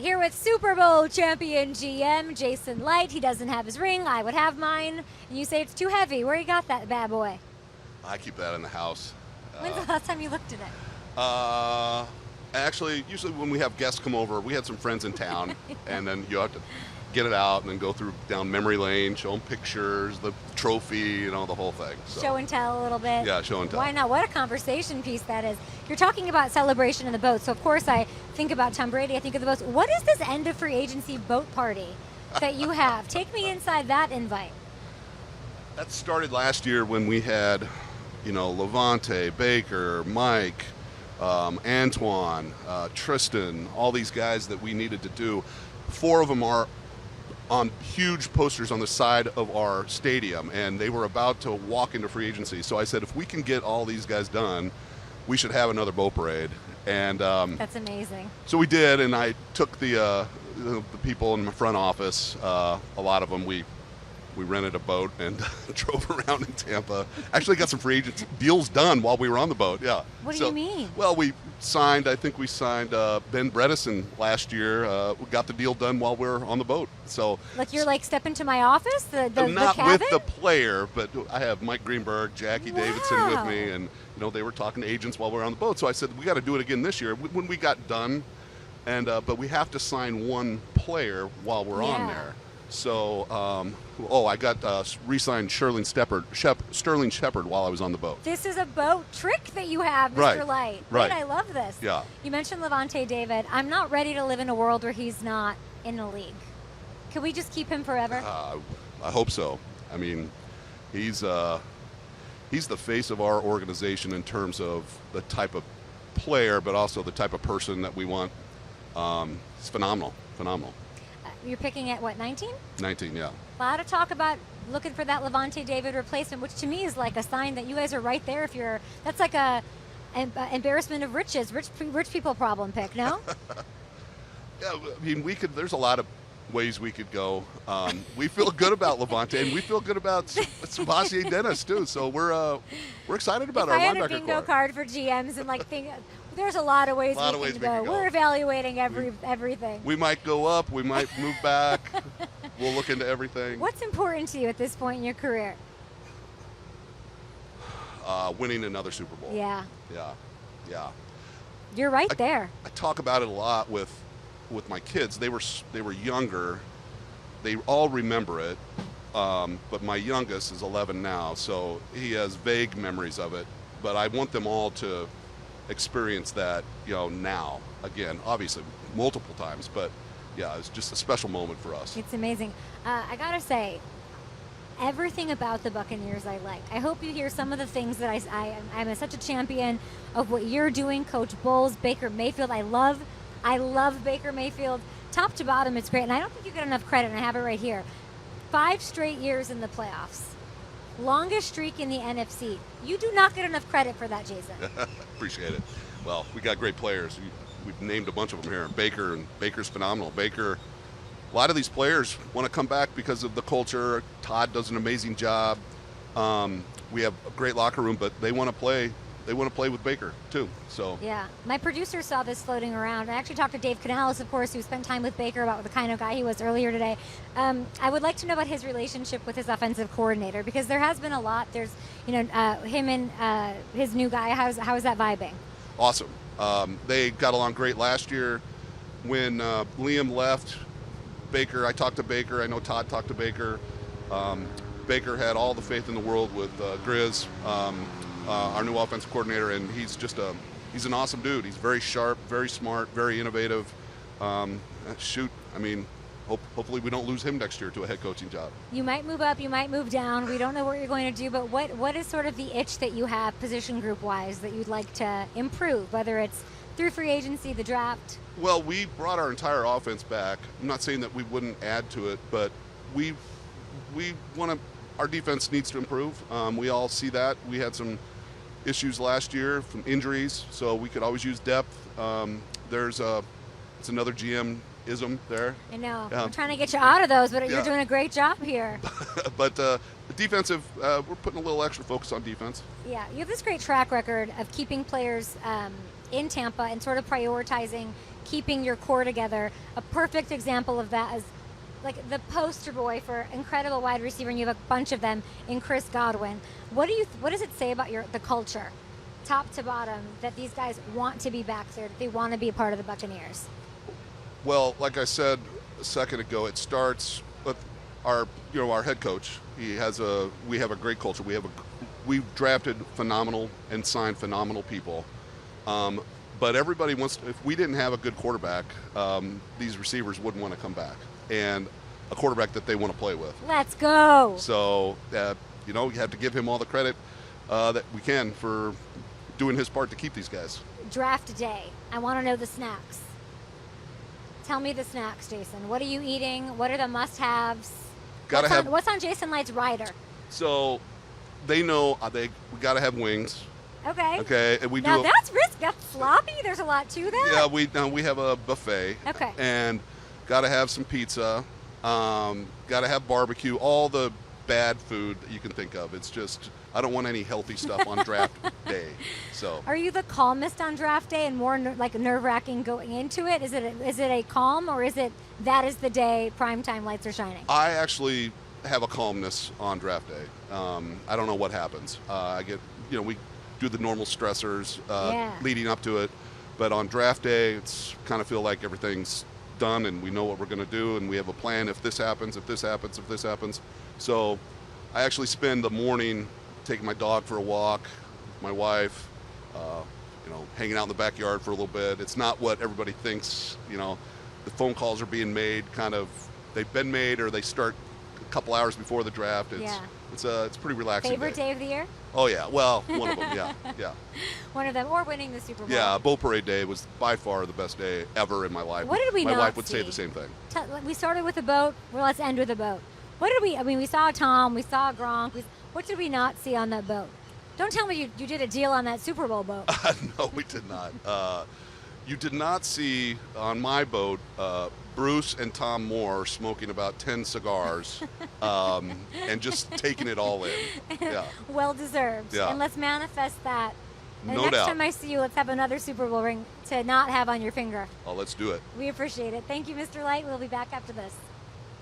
Here with Super Bowl champion GM Jason Licht. He doesn't have his ring. I would have mine. And you say it's too heavy. Where you got that bad boy? I keep that in the house. When's the last time you looked at it? Actually, usually when we have guests come over, we had some friends in town, and then you have to get it out and then go down memory lane, show them pictures, the trophy, the whole thing. So, show and tell a little bit. Yeah, show and tell. Why not? What a conversation piece that is. You're talking about celebration in the boat, so of course I think about Tom Brady, I think of the boats. What is this end of free agency boat party that you have? Take me inside that invite. That started last year when we had, Levante, Baker, Mike, Antoine, Tristan, all these guys that we needed to do. 4 of them are on huge posters on the side of our stadium, and they were about to walk into free agency. So I said, if we can get all these guys done, we should have another boat parade. And that's amazing. So we did, and I took the people in my front office, a lot of them, we rented a boat and drove around in Tampa. Actually got some free agent deals done while we were on the boat, yeah. What do you mean? Well, I think we signed Ben Bredesen last year. We got the deal done while we were on the boat. So you're step into my office, the not cabin? with the player, but I have Mike Greenberg, Jackie Davidson with me, and they were talking to agents while we were on the boat. So I said, we got to do it again this year when we got done, and but we have to sign one player while we're on there. So, I got re-signed Sterling Shepard while I was on the boat. This is a boat trick that you have, Mr. Light. Right. I love this. Yeah. You mentioned Levante David. I'm not ready to live in a world where he's not in the league. Can we just keep him forever? I hope so. I mean, he's the face of our organization in terms of the type of player, but also the type of person that we want. It's phenomenal. You're picking at what, 19? 19, yeah. A lot of talk about looking for that Levante David replacement, which to me is like a sign that you guys are right there. That's like a embarrassment of riches, rich people problem pick, no? Yeah, I mean, there's a lot of ways we could go. We feel good about Levante, and we feel good about Sebastian Dennis too. So we're excited about our linebacker core. I had a bingo card for GMs and there's a lot of ways we can go. We're evaluating everything. We might go up. We might move back. We'll look into everything. What's important to you at this point in your career? Winning another Super Bowl. Yeah. Yeah. You're right there. I talk about it a lot with my kids. They were younger. They all remember it. But my youngest is 11 now, so he has vague memories of it. But I want them all to experience that, now. Again, obviously multiple times, but yeah, it's just a special moment for us. It's amazing. I gotta say, everything about the Buccaneers I like. I hope you hear some of the things that I'm such a champion of what you're doing, Coach Bowles, Baker Mayfield. I love Baker Mayfield. Top to bottom, it's great. And I don't think you get enough credit, and I have it right here. 5 straight years in the playoffs. Longest streak in the NFC. You do not get enough credit for that, Jason. Appreciate it. Well, we got great players. We've named a bunch of them here. Baker's phenomenal. Baker, a lot of these players want to come back because of the culture. Todd does an amazing job. We have a great locker room, but they want to play. They want to play with Baker too. So yeah, my producer saw this floating around. I actually talked to Dave Canales, of course, who spent time with Baker, about the kind of guy he was earlier today. I would like to know about his relationship with his offensive coordinator, because there has been a lot. There's, him and his new guy. How is that vibing? Awesome. They got along great last year. When Liam left, I talked to Baker. I know Todd talked to Baker. Baker had all the faith in the world with Grizz, our new offensive coordinator, and he's an awesome dude. He's very sharp, very smart, very innovative. Hopefully we don't lose him next year to a head coaching job. You might move up, you might move down. We don't know what you're going to do, but what is sort of the itch that you have position group-wise that you'd like to improve, whether it's through free agency, the draft? Well, we brought our entire offense back. I'm not saying that we wouldn't add to it, but we want to. Our defense needs to improve. We all see that. We had some issues last year from injuries, so we could always use depth. It's another GM-ism there. I know. I'm trying to get you out of those, but you're doing a great job here. But the defensive, we're putting a little extra focus on defense. Yeah, you have this great track record of keeping players in Tampa and sort of prioritizing keeping your core together. A perfect example of that is like the poster boy for incredible wide receiver, and you have a bunch of them in Chris Godwin. What does it say about the culture, top to bottom, that these guys want to be back there, that they want to be a part of the Buccaneers? Well, like I said a second ago, it starts with our head coach. We have a great culture. We've drafted phenomenal and signed phenomenal people. But everybody wants if we didn't have a good quarterback, these receivers wouldn't want to come back. And a quarterback that they want to play with. Let's go. So, you have to give him all the credit that we can for doing his part to keep these guys. Draft day. I want to know the snacks. Tell me the snacks, Jason. What are you eating? What are the must-haves? What's on Jason Light's rider? So, they know we got to have wings. Okay. Okay, and that's risky. That's sloppy. There's a lot to that. Yeah, we have a buffet. Okay. And got to have some pizza. Got to have barbecue. All the bad food that you can think of. It's just I don't want any healthy stuff on draft day. So. Are you the calmest on draft day and more nerve-wracking going into it? Is it a calm, or is it that is the day primetime lights are shining? I actually have a calmness on draft day. I don't know what happens. I get we do the normal stressors leading up to it, but on draft day it's kind of feel like everything's done and we know what we're going to do and we have a plan if this happens, if this happens, if this happens. So I actually spend the morning taking my dog for a walk, my wife, hanging out in the backyard for a little bit. It's not what everybody thinks. The phone calls are being made they've been made or they start a couple hours before the draft. It's pretty relaxing. Favorite day of the year? Oh yeah, well, one of them, yeah. One of them, or winning the Super Bowl. Yeah, Bowl Parade Day was by far the best day ever in my life. What did we My not wife would see? say the same thing. We started with a boat. Well, let's end with a boat. We saw Tom, we saw Gronk. What did we not see on that boat? Don't tell me you did a deal on that Super Bowl boat. No, we did not. You did not see on my boat Bruce and Tom Moore smoking about 10 cigars and just taking it all in. Yeah. Well deserved. Yeah. And let's manifest that. And No next doubt. time I see you, let's have another Super Bowl ring to not have on your finger. Oh, let's do it. We appreciate it. Thank you, Mr. Light. We'll be back after this.